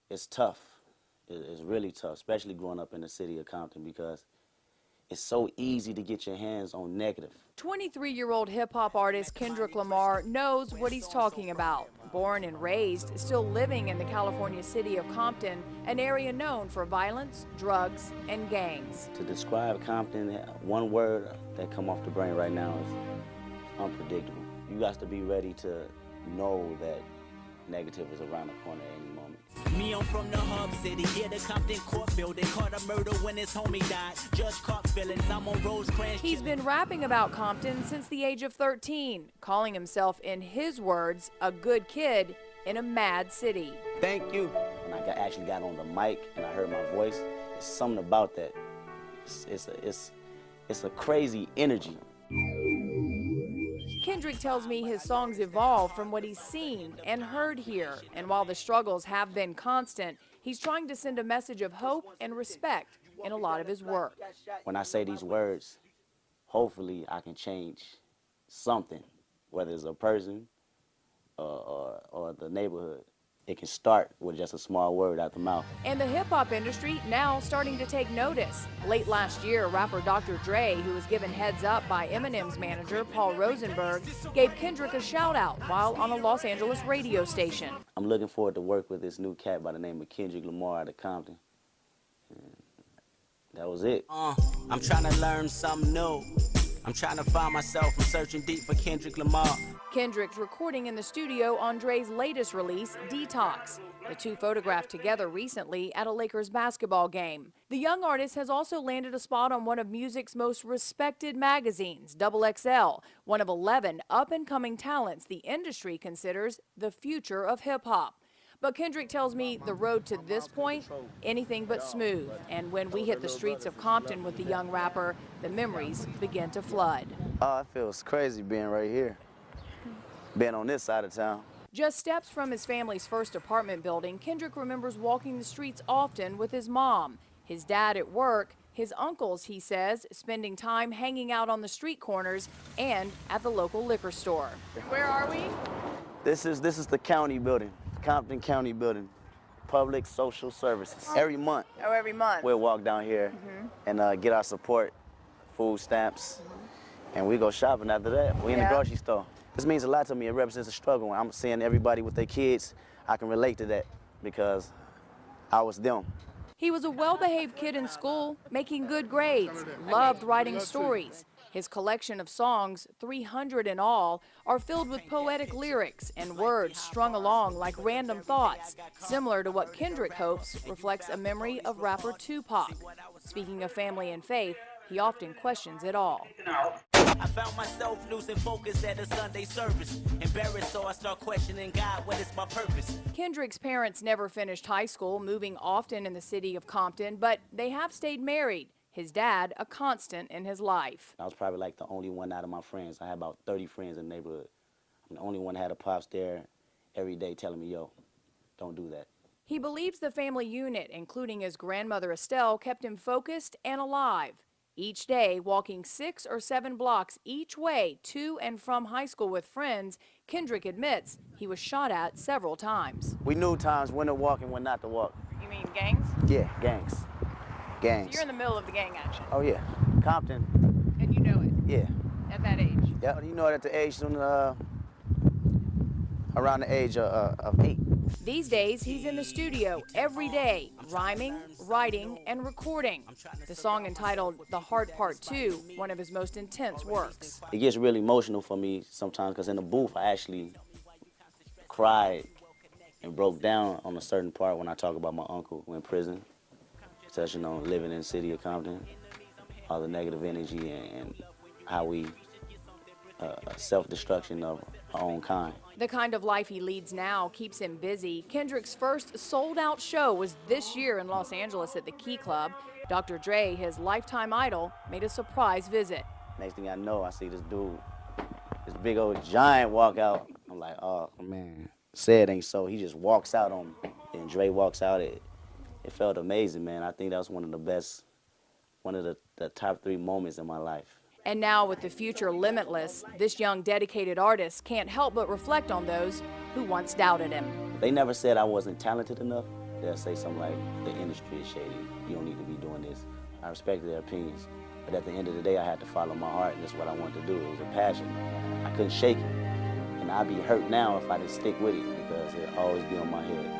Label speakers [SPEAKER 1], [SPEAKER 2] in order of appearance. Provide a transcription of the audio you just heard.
[SPEAKER 1] it's tough. It's really tough, especially growing up in the city of Compton, because it's so easy to get your hands on negative.
[SPEAKER 2] 23-year-old hip-hop artist Kendrick Lamar knows what he's talking about. Born and raised, still living in the California city of Compton, an area known for violence, drugs, and gangs.
[SPEAKER 1] To describe Compton, one word that come off the brain right now is unpredictable. You got to be ready to know that negative is around the corner at any moment.
[SPEAKER 3] Me, I'm from the hub city, yeah, the Compton court building. Caught a murder when his homie died. Judge caught feelings, I'm on Rosecrans.
[SPEAKER 2] He's been rapping about Compton since the age of 13, calling himself, in his words, a good kid in a mad city.
[SPEAKER 1] Thank you. When I actually got on the mic and I heard my voice, it's something about that. It's a crazy energy.
[SPEAKER 2] Kendrick tells me his songs evolve from what he's seen and heard here, and while the struggles have been constant, he's trying to send a message of hope and respect in a lot of his work.
[SPEAKER 1] When I say these words, hopefully I can change something, whether it's a person or the neighborhood. It can start with just a small word out the mouth.
[SPEAKER 2] And the hip-hop industry now starting to take notice. Late last year, rapper Dr. Dre, who was given heads up by Eminem's manager, Paul Rosenberg, gave Kendrick a shout-out while on a Los Angeles radio station.
[SPEAKER 1] I'm looking forward to work with this new cat by the name of Kendrick Lamar out of Compton. And that was it.
[SPEAKER 3] I'm trying to learn something new. I'm trying to find myself. I'm searching deep for Kendrick Lamar.
[SPEAKER 2] Kendrick's recording in the studio on Dre's latest release, Detox. The two photographed together recently at a Lakers basketball game. The young artist has also landed a spot on one of music's most respected magazines, XXL, one of 11 up-and-coming talents the industry considers the future of hip-hop. But Kendrick tells me the road to this point, anything but smooth. And when we hit the streets of Compton with the young rapper, the memories begin to flood.
[SPEAKER 1] Oh, it feels crazy being right here, being on this side of town.
[SPEAKER 2] Just steps from his family's first apartment building, Kendrick remembers walking the streets often with his mom, his dad at work, his uncles, he says, spending time hanging out on the street corners and at the local liquor store. Where are we?
[SPEAKER 1] This is the county building. Compton County Building, Public Social Services. Every month.
[SPEAKER 2] Oh, every month.
[SPEAKER 1] We'll walk down here and get our support, food stamps, and we go shopping after that. We in the grocery store. This means a lot to me. It represents a struggle. When I'm seeing everybody with their kids, I can relate to that because I was them.
[SPEAKER 2] He was a well-behaved kid in school, making good grades, loved writing stories. His collection of songs, 300 in all, are filled with poetic lyrics and words strung along like random thoughts, similar to what Kendrick hopes reflects a memory of rapper Tupac. Speaking of family and faith, he often questions it all.
[SPEAKER 3] I found myself losing focus at a Sunday service. Embarrassed, so I start questioning God, what is my purpose?
[SPEAKER 2] Kendrick's parents never finished high school, moving often in the city of Compton, but they have stayed married. His dad, a constant in his life.
[SPEAKER 1] I was probably like the only one out of my friends. I had about 30 friends in the neighborhood. I'm the only one that had a pops there every day telling me, yo, don't do that.
[SPEAKER 2] He believes the family unit, including his grandmother Estelle, kept him focused and alive. Each day, walking 6 or 7 blocks each way to and from high school with friends, Kendrick admits he was shot at several times.
[SPEAKER 1] We knew times when to walk and when not to walk.
[SPEAKER 2] You mean gangs?
[SPEAKER 1] Yeah, gangs. Gangs.
[SPEAKER 2] So you're in the middle of the gang action.
[SPEAKER 1] Oh yeah, Compton.
[SPEAKER 2] And you know it?
[SPEAKER 1] Yeah.
[SPEAKER 2] At that age?
[SPEAKER 1] Yeah, you know it at the age, around the age of 8.
[SPEAKER 2] These days, he's in the studio every day, rhyming, writing, and recording. The song entitled The Hard Part 2, one of his most intense works.
[SPEAKER 1] It gets really emotional for me sometimes because in the booth, I actually cried and broke down on a certain part when I talk about my uncle who in prison, touching on living in the city of Compton, all the negative energy and how we self-destruction of our own kind.
[SPEAKER 2] The kind of life he leads now keeps him busy. Kendrick's first sold-out show was this year in Los Angeles at the Key Club. Dr. Dre, his lifetime idol, made a surprise visit.
[SPEAKER 1] Next thing I know, I see this dude, this big old giant walk out. I'm like, oh man, said ain't so. He just walks out on me. And Dre walks out. It felt amazing, man. I think that was one of the best, one of the top 3 moments in my life.
[SPEAKER 2] And now with the future limitless, this young dedicated artist can't help but reflect on those who once doubted him.
[SPEAKER 1] They never said I wasn't talented enough. they'll say something like, the industry is shady, you don't need to be doing this. I respect their opinions, but at the end of the day, I had to follow my heart, and that's what I wanted to do. It was a passion. I couldn't shake it, and I'd be hurt now if I didn't stick with it, because it'll always be on my head.